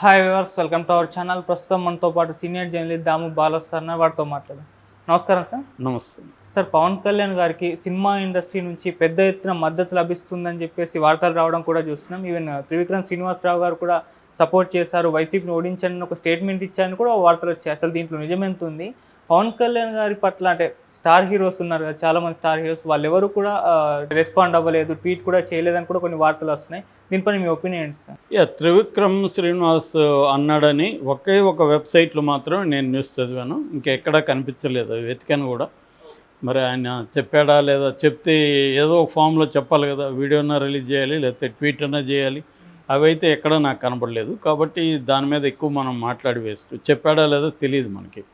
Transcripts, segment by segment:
Hi viewers, welcome to our channel. ప్రస్తుతం మనతో పాటు సీనియర్ జర్నలిస్ట్ దాము బాలాస్ సార్ వారితో మాట్లాడాం. నమస్కారం సార్. నమస్తే. సార్, పవన్ కళ్యాణ్ గారికి సినిమా ఇండస్ట్రీ నుంచి పెద్ద ఎత్తున మద్దతు లభిస్తుందని చెప్పేసి వార్తలు రావడం కూడా చూస్తున్నాం. ఈవెన్ త్రివిక్రమ్ శ్రీనివాసరావు గారు కూడా సపోర్ట్ చేశారు, వైసీపీని ఓడించండి ఒక స్టేట్మెంట్ ఇచ్చారని కూడా వార్తలు వచ్చాయి. అసలు దీంట్లో నిజమెంత ఉంది? పవన్ కళ్యాణ్ గారి పట్ల అంటే స్టార్ హీరోస్ ఉన్నారు కదా, చాలామంది స్టార్ హీరోస్, వాళ్ళు ఎవరు కూడా రెస్పాండ్ అవ్వలేదు, ట్వీట్ కూడా చేయలేదని కూడా కొన్ని వార్తలు వస్తున్నాయి. దీనిపై మీ ఒపీనియన్ సార్? త్రివిక్రమ్ శ్రీనివాస్ అన్నాడని ఒకే ఒక వెబ్సైట్లో మాత్రమే నేను న్యూస్ చదివాను, ఇంకెక్కడా కనిపించలేదు. వెతికాను కూడా. మరి ఆయన చెప్పాడా లేదా, చెప్తే ఏదో ఒక ఫామ్లో చెప్పాలి కదా, వీడియోనా రిలీజ్ చేయాలి లేకపోతే ట్వీట్ అన్నా చేయాలి. అవైతే ఎక్కడా నాకు కనపడలేదు. కాబట్టి దాని మీద ఎక్కువ మనం మాట్లాడి వేస్ట్. చెప్పాడా లేదో తెలియదు మనకి.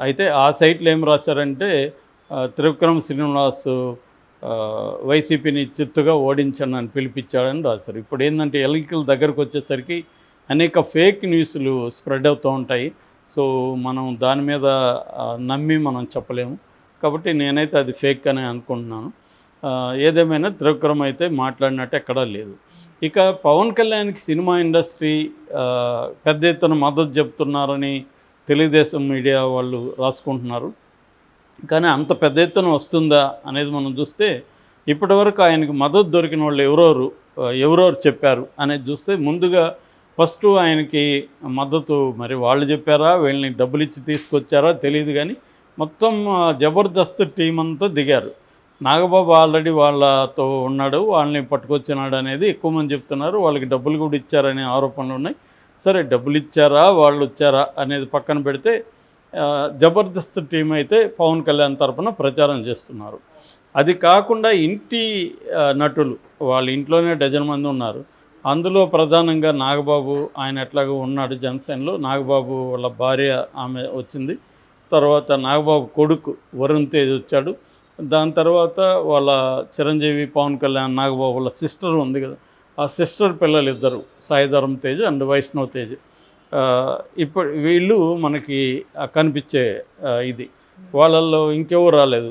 అయితే ఆ సైట్లో ఏం రాశారంటే త్రివిక్రమ్ శ్రీనివాస్ వైసీపీని చిత్తుగా ఓడించండి అని పిలిపించాడని రాశారు. ఇప్పుడు ఏంటంటే ఎన్నికల దగ్గరకు వచ్చేసరికి అనేక ఫేక్ న్యూస్లు స్ప్రెడ్ అవుతూ ఉంటాయి. సో మనం దాని మీద నమ్మి మనం చెప్పలేము. కాబట్టి నేనైతే అది ఫేక్ అని అనుకుంటున్నాను. ఏదేమైనా త్రివిక్రమ్ అయితే మాట్లాడినట్టు ఎక్కడా లేదు. ఇక పవన్ కళ్యాణ్కి సినిమా ఇండస్ట్రీ పెద్ద ఎత్తున మద్దతు చెప్తున్నారని తెలుగుదేశం మీడియా వాళ్ళు రాసుకుంటున్నారు. కానీ అంత పెద్ద ఎత్తున వస్తుందా అనేది మనం చూస్తే ఇప్పటివరకు ఆయనకు మద్దతు దొరికిన వాళ్ళు ఎవరెవరు చెప్పారు అనేది చూస్తే ముందుగా ఫస్ట్ ఆయనకి మద్దతు మరి వాళ్ళు చెప్పారా, వీళ్ళని డబ్బులు ఇచ్చి తీసుకొచ్చారా తెలియదు. కానీ మొత్తం జబర్దస్త్ టీం అంతా దిగారు. నాగబాబు ఆల్రెడీ వాళ్ళతో ఉన్నాడు, వాళ్ళని పట్టుకొచ్చినాడు అనేది ఎక్కువ మంది చెప్తున్నారు. వాళ్ళకి డబ్బులు కూడా ఇచ్చారనే ఆరోపణలు ఉన్నాయి. సరే, డబ్బులు ఇచ్చారా వాళ్ళు వచ్చారా అనేది పక్కన పెడితే జబర్దస్త్ టీం అయితే పవన్ కళ్యాణ్ తరఫున ప్రచారం చేస్తున్నారు. అది కాకుండా ఇంటి నటులు వాళ్ళ ఇంట్లోనే డజన్ మంది ఉన్నారు. అందులో ప్రధానంగా నాగబాబు, ఆయన ఎట్లాగో ఉన్నాడు జనసేనలో. నాగబాబు వాళ్ళ భార్య ఆమె వచ్చింది. తర్వాత నాగబాబు కొడుకు వరుణ్ తేజ్ వచ్చాడు. దాని తర్వాత వాళ్ళ చిరంజీవి, పవన్ కళ్యాణ్, నాగబాబు వాళ్ళ సిస్టర్ ఉంది కదా, ఆ సిస్టర్ పిల్లలు ఇద్దరు, సాయిధరం తేజ్ అండ్ వైష్ణవ్ తేజ్. ఇప్పుడు వీళ్ళు మనకి కనిపించే ఇది. వాళ్ళల్లో ఇంకెవరు రాలేదు,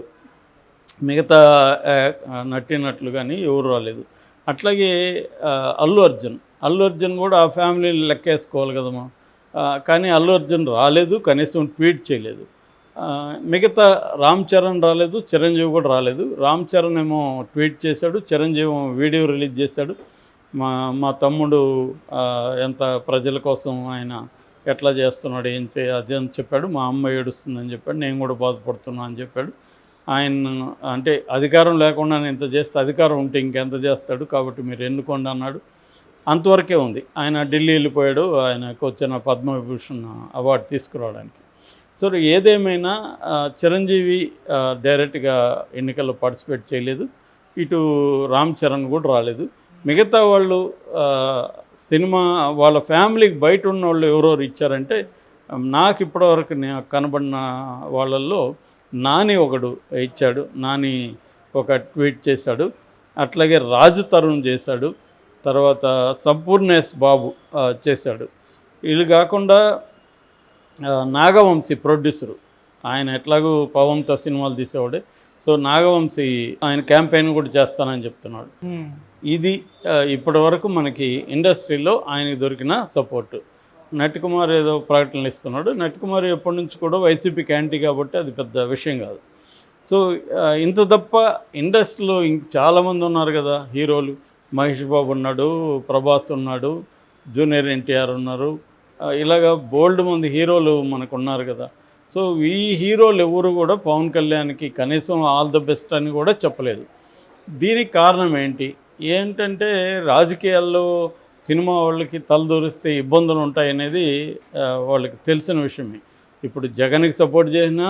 మిగతా నటినట్లు కానీ ఎవరు రాలేదు. అట్లాగే అల్లు అర్జున్ కూడా ఆ ఫ్యామిలీని లెక్కేసుకోవాలి కదమ్మా. కానీ అల్లు అర్జున్ రాలేదు, కనీసం ట్వీట్ చేయలేదు. మిగతా రామ్ చరణ్ రాలేదు, చిరంజీవి కూడా రాలేదు. రామ్ చరణ్ ఏమో ట్వీట్ చేశాడు, చిరంజీవి వీడియో రిలీజ్ చేశాడు. మా తమ్ముడు ఎంత ప్రజల కోసం ఆయన ఎట్లా చేస్తున్నాడు అది అని చెప్పాడు. మా అమ్మ ఏడుస్తుందని చెప్పాడు, నేను కూడా బాధపడుతున్నా అని చెప్పాడు. ఆయన అంటే అధికారం లేకుండా నేను ఇంత చేస్తే, అధికారం ఉంటే ఇంకెంత చేస్తాడు, కాబట్టి మీరు ఎన్నుకోండి అన్నాడు. అంతవరకే ఉంది. ఆయన ఢిల్లీ వెళ్ళిపోయాడు, ఆయనకు వచ్చిన పద్మవిభూషణ్ అవార్డు తీసుకురావడానికి. సో ఏదేమైనా చిరంజీవి డైరెక్ట్గా ఎన్నికల్లో పార్టిసిపేట్ చేయలేదు. ఇటు రామ్ చరణ్ కూడా రాలేదు. మిగతా వాళ్ళు సినిమా వాళ్ళ ఫ్యామిలీకి బయట ఉన్న వాళ్ళు ఎవరెవరు ఇచ్చారంటే, నాకు ఇప్పటివరకు కనబడిన వాళ్ళల్లో నాని ఒకడు ఇచ్చాడు. నాని ఒక ట్వీట్ చేశాడు. అట్లాగే రాజు తరుణ్ చేశాడు. తర్వాత సంపూర్ణేష్ బాబు చేశాడు. వీళ్ళు కాకుండా నాగవంశీ ప్రొడ్యూసరు, ఆయన ఎట్లాగూ పవన్తో సినిమాలు తీసేవాడే. సో నాగవంశీ ఆయన క్యాంపెయిన్ కూడా చేస్తానని చెప్తున్నాడు. ఇది ఇప్పటి వరకు మనకి ఇండస్ట్రీలో ఆయనకి దొరికిన సపోర్టు. నటికుమార్ ఏదో ప్రకటనలు ఇస్తున్నాడు. నటికుమార్ ఎప్పటి నుంచి కూడా వైసీపీకి యాంటీ కాబట్టి అది పెద్ద విషయం కాదు. సో ఇంత తప్ప ఇండస్ట్రీలో చాలామంది ఉన్నారు కదా హీరోలు. మహేష్ బాబు ఉన్నాడు, ప్రభాస్ ఉన్నాడు, జూనియర్ ఎన్టీఆర్ ఉన్నారు. ఇలాగా బోల్డ్ మంది హీరోలు మనకు ఉన్నారు కదా. సో ఈ హీరోలు ఎవరు కూడా పవన్ కళ్యాణ్కి కనీసం ఆల్ ద బెస్ట్ అని కూడా చెప్పలేదు. దీనికి కారణం ఏంటంటే రాజకీయాల్లో సినిమా వాళ్ళకి తలదూరిస్తే ఇబ్బందులు ఉంటాయనేది వాళ్ళకి తెలిసిన విషయమే. ఇప్పుడు జగన్కి సపోర్ట్ చేసినా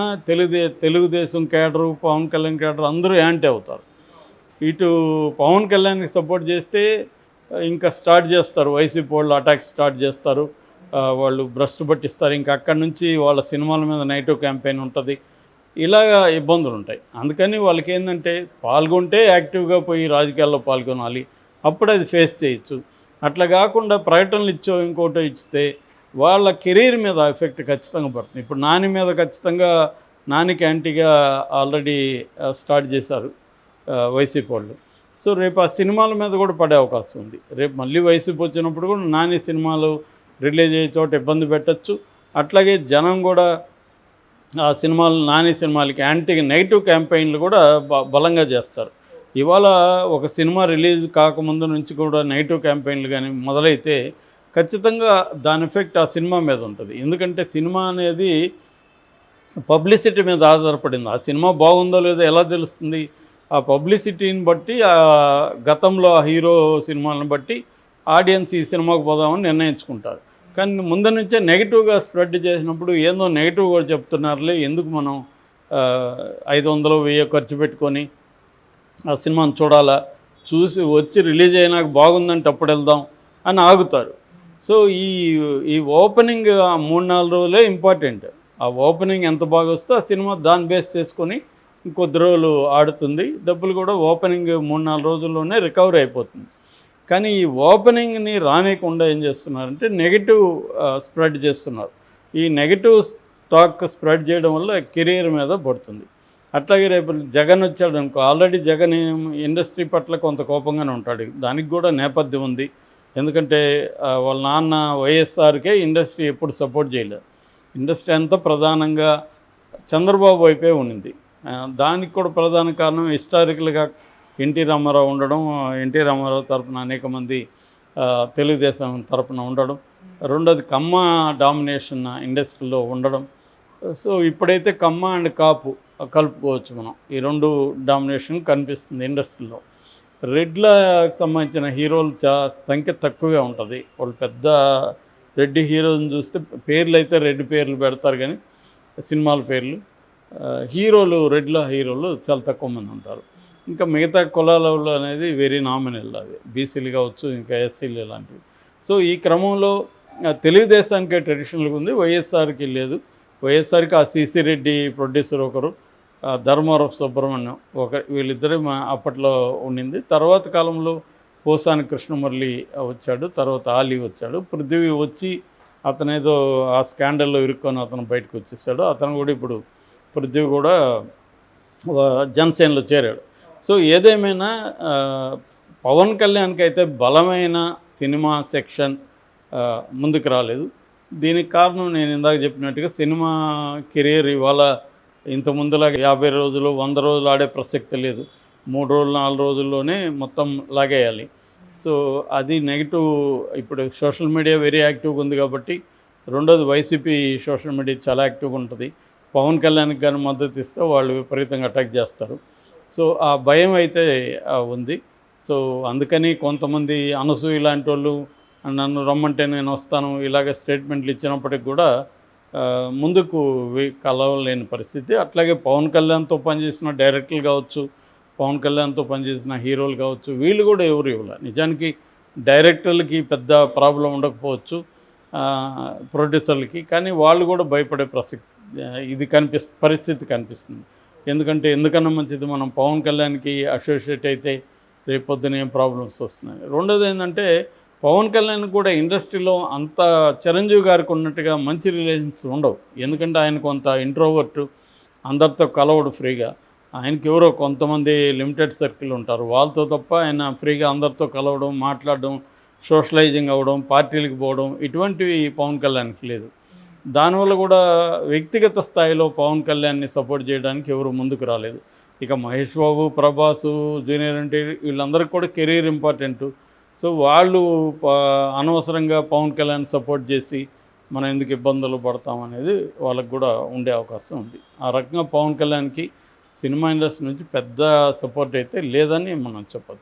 తెలుగుదేశం కేడరు, పవన్ కళ్యాణ్ కేడరు అందరూ యాంటీ అవుతారు. ఇటు పవన్ కళ్యాణ్కి సపోర్ట్ చేస్తే ఇంకా స్టార్ట్ చేస్తారు, వైసీపీ వాళ్ళు అటాక్ స్టార్ట్ చేస్తారు, వాళ్ళు భ్రష్టు పట్టిస్తారు. ఇంకా అక్కడి నుంచి వాళ్ళ సినిమాల మీద నెగిటివ్ క్యాంపెయిన్ ఉంటుంది. ఇలాగా ఇబ్బందులు ఉంటాయి. అందుకని వాళ్ళకి ఏంటంటే పాల్గొంటే యాక్టివ్గా పోయి రాజకీయాల్లో పాల్గొనాలి, అప్పుడు అది ఫేస్ చేయొచ్చు. అట్లా కాకుండా ప్రకటనలు ఇచ్చో ఇంకోటో ఇచ్చితే వాళ్ళ కెరీర్ మీద ఎఫెక్ట్ ఖచ్చితంగా పడుతుంది. ఇప్పుడు నాని మీద ఖచ్చితంగా, నానికి యాంటీగా ఆల్రెడీ స్టార్ట్ చేశారు వైసీపీ వాళ్ళు. సో రేపు ఆ సినిమాల మీద కూడా పడే అవకాశం ఉంది. రేపు మళ్ళీ వైసీపీ వచ్చినప్పుడు కూడా నాని సినిమాలు రిలీజ్ అయ్యే చోట ఇబ్బంది పెట్టచ్చు. అట్లాగే జనం కూడా ఆ సినిమాలు నాని సినిమాలకి నెగిటివ్ క్యాంపెయిన్లు కూడా బలంగా చేస్తారు. ఇవాళ ఒక సినిమా రిలీజ్ కాకముందు నుంచి కూడా నెగిటివ్ క్యాంపెయిన్లు కానీ మొదలైతే ఖచ్చితంగా దాని ఎఫెక్ట్ ఆ సినిమా మీద ఉంటుంది. ఎందుకంటే సినిమా అనేది పబ్లిసిటీ మీద ఆధారపడింది. ఆ సినిమా బాగుందో లేదో ఎలా తెలుస్తుంది? ఆ పబ్లిసిటీని బట్టి, ఆ గతంలో ఆ హీరో సినిమాలను బట్టి ఆడియన్స్ ఈ సినిమాకు పోదామని నిర్ణయించుకుంటారు. కానీ ముందు నుంచే నెగిటివ్గా స్ప్రెడ్ చేసినప్పుడు ఏందో నెగిటివ్ కూడా చెప్తున్నారులే, ఎందుకు మనం 500, 1000 ఖర్చు పెట్టుకొని ఆ సినిమాను చూడాలా, చూసి వచ్చి రిలీజ్ అయినాక బాగుందంటే అప్పుడు వెళ్దాం అని ఆగుతారు. సో ఈ ఓపెనింగ్ 3-4 రోజులే ఇంపార్టెంట్. ఆ ఓపెనింగ్ ఎంత బాగా వస్తే ఆ సినిమా దాన్ని బేస్ చేసుకొని ఇంకొద్ది రోజులు ఆడుతుంది. డబ్బులు కూడా ఓపెనింగ్ 3-4 రోజుల్లోనే రికవరీ అయిపోతుంది. కానీ ఈ ఓపెనింగ్ని రానియకుండా ఏం చేస్తున్నారంటే నెగిటివ్ స్ప్రెడ్ చేస్తున్నారు. ఈ నెగిటివ్ టాక్ స్ప్రెడ్ చేయడం వల్ల కెరీర్ మీద పడుతుంది. అట్లాగే రేపు జగన్ వచ్చాడు అనుకో, ఆల్రెడీ జగన్ ఇండస్ట్రీ పట్ల కొంత కోపంగానే ఉంటాడు. దానికి కూడా నేపథ్యం ఉంది. ఎందుకంటే వాళ్ళ నాన్న వైఎస్ఆర్కే ఇండస్ట్రీ ఎప్పుడు సపోర్ట్ చేయలేదు. ఇండస్ట్రీ అంతా ప్రధానంగా చంద్రబాబు వైపే ఉండింది. దానికి కూడా ప్రధాన కారణం హిస్టారికల్గా ఎన్టీ రామారావు ఉండడం, ఎన్టీ రామారావు తరపున అనేక మంది తెలుగుదేశం తరపున ఉండడం, రెండోది కమ్మ డామినేషన్ ఇండస్ట్రీలో ఉండడం. సో ఇప్పుడైతే కమ్మ అండ్ కాపు కలుపుకోవచ్చు మనం. ఈ 2 డామినేషన్ కనిపిస్తుంది ఇండస్ట్రీలో. రెడ్లకు సంబంధించిన హీరోలు సంఖ్య తక్కువే ఉంటుంది. వాళ్ళు పెద్ద రెడ్డి హీరోని చూస్తే పేర్లు అయితే రెడ్డి పేర్లు పెడతారు, కానీ సినిమాల పేర్లు. రెడ్ల హీరోలు చాలా తక్కువ మంది ఉంటారు. ఇంకా మిగతా కులాలలో అనేది వెరీ నామినల్, అది బీసీలు కావచ్చు, ఇంకా ఎస్సీలు ఇలాంటివి. సో ఈ క్రమంలో తెలుగుదేశానికి ట్రెడిషనల్గా ఉంది, వైఎస్ఆర్కి లేదు. వైఎస్ఆర్కి ఆ సిసి రెడ్డి ప్రొడ్యూసర్ ఒకరు, ధర్మవరపు సుబ్రహ్మణ్యం వీళ్ళిద్దరే అప్పట్లో ఉండింది. తర్వాత కాలంలో పోసాని కృష్ణమురళి వచ్చాడు, తర్వాత ఆలీ వచ్చాడు. పృథ్వీ వచ్చి అతనేదో ఆ స్కాండల్లో ఇరుక్కొని అతను బయటకు వచ్చేసాడు. అతను కూడా ఇప్పుడు పృథ్వీ కూడా జనసేనలో చేరాడు. సో ఏదేమైనా పవన్ కళ్యాణ్కి అయితే బలమైన సినిమా సెక్షన్ ముందుకు రాలేదు. దీనికి కారణం నేను ఇందాక చెప్పినట్టుగా సినిమా కెరీర్ ఇవాళ ఇంత ముందులాగా 50 రోజులు 100 రోజులు ఆడే ప్రసక్తి లేదు. 3 రోజులు 4 రోజుల్లోనే మొత్తం లాగేయాలి. సో అది నెగిటివ్. ఇప్పుడు సోషల్ మీడియా వెరీ యాక్టివ్గా ఉంది కాబట్టి, రెండోది వైసీపీ సోషల్ మీడియా చాలా యాక్టివ్గా ఉంటుంది. పవన్ కళ్యాణ్కి కానీ మద్దతు ఇస్తే వాళ్ళు విపరీతంగా అటాక్ చేస్తారు. సో ఆ భయం అయితే ఉంది. సో అందుకని కొంతమంది అనసూయ లాంటి వాళ్ళు నన్ను రమ్మంటే నేను వస్తాను ఇలాగ స్టేట్మెంట్లు ఇచ్చినప్పటికి కూడా ముందుకు కలవలేని పరిస్థితి. అట్లాగే పవన్ కళ్యాణ్తో పనిచేసిన డైరెక్టర్లు కావచ్చు, పవన్ కళ్యాణ్తో పనిచేసిన హీరోలు కావచ్చు, వీళ్ళు కూడా ఎవరు ఇవ్వాలి. నిజానికి డైరెక్టర్లకి పెద్ద ప్రాబ్లం ఉండకపోవచ్చు, ప్రొడ్యూసర్లకి, కానీ వాళ్ళు కూడా భయపడే పరిస్థితి కనిపిస్తుంది. ఎందుకన్నా మంచిది మనం పవన్ కళ్యాణ్కి అసోసియేట్ అయితే రేపొద్దున ఏం ప్రాబ్లమ్స్ వస్తున్నాయి. రెండోది ఏంటంటే పవన్ కళ్యాణ్ కూడా ఇండస్ట్రీలో అంత చిరంజీవి గారికి ఉన్నట్టుగా మంచి రిలేషన్స్ ఉండవు. ఎందుకంటే ఆయన కొంత ఇంట్రోవర్ట్, అందరితో కలవడు ఫ్రీగా. ఆయనకి ఎవరో కొంతమంది లిమిటెడ్ సర్కిల్ ఉంటారు, వాళ్ళతో తప్ప ఆయన ఫ్రీగా అందరితో కలవడం, మాట్లాడడం, సోషలైజింగ్ అవ్వడం, పార్టీలకు పోవడం ఇటువంటివి పవన్ కళ్యాణ్కి లేదు. దానివల్ల కూడా వ్యక్తిగత స్థాయిలో పవన్ కళ్యాణ్ని సపోర్ట్ చేయడానికి ఎవరు ముందుకు రాలేదు. ఇక మహేష్ బాబు, ప్రభాసు, జూనియర్ ఎన్టీఆర్ వీళ్ళందరికీ కూడా కెరీర్ ఇంపార్టెంటు. సో వాళ్ళు అనవసరంగా పవన్ కళ్యాణ్ సపోర్ట్ చేసి మనం ఎందుకు ఇబ్బందులు పడతామనేది వాళ్ళకు కూడా ఉండే అవకాశం ఉంది. ఆ రకంగా పవన్ కళ్యాణ్కి సినిమా ఇండస్ట్రీ నుంచి పెద్ద సపోర్ట్ అయితే లేదని మనం చెప్పచ్చు.